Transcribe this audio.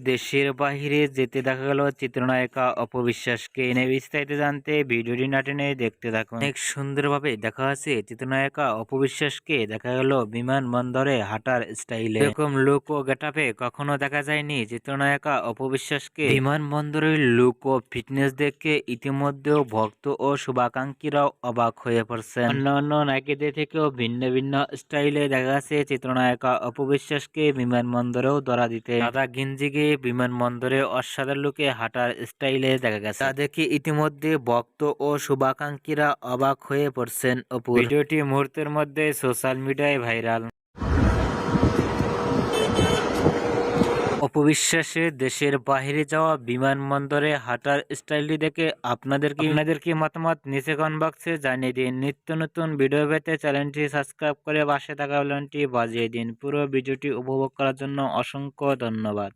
দেশের বাইরে যেতে দেখা গেল চিত্রনায়িকা অপবিশ্বাসকে। এনে বিস্তারিত জানতে ভিডিওটি না টেনে দেখতে থাকুন। অনেক সুন্দরভাবে দেখা আছে চিত্রনায়িকা অপবিশ্বাসকে দেখা গেল বিমানবন্দরে হাঁটার স্টাইলে। এরকম লুক ও গেটআপে কখনো দেখা যায়নি চিত্রনায়িকা অপবিশ্বাসকে। বিমানবন্দরের লুক ও ফিটনেস দেখে ইতিমধ্যেও ভক্ত ও শুভাকাঙ্ক্ষীরাও অবাক হয়ে পড়ছেন। অন্যান্য নায়িকাদের থেকেও ভিন্ন ভিন্ন স্টাইলে দেখা গেছে চিত্রনায়িকা অপবিশ্বাসকে বিমানবন্দরেও ধরা দিতে। সাদা গেঞ্জি গিয়ে বিমানবন্দরে অসাধারণ লুকে হাঁটার স্টাইলে দেখা গেছে। তা দেখে ইতিমধ্যে ভক্ত ও শুভাকাঙ্ক্ষীরা অবাক হয়ে পড়ছেন অপুর। ভিডিওটি মুহূর্তের মধ্যে সোশ্যাল মিডিয়ায় ভাইরাল। অপবিশ্বাসের দেশের বাইরে যাওয়া বিমানবন্দরে হাঁটার স্টাইলটি দেখে আপনাদের কি মতামত নিচে কমেন্ট বক্সে জানিয়ে দিন। নিত্য নতুন ভিডিও পেতে চ্যানেলটি সাবস্ক্রাইব করে পাশে থাকা বেলটি বাজিয়ে দিন। পুরো ভিডিওটি উপভোগ করার জন্য অসংখ্য ধন্যবাদ।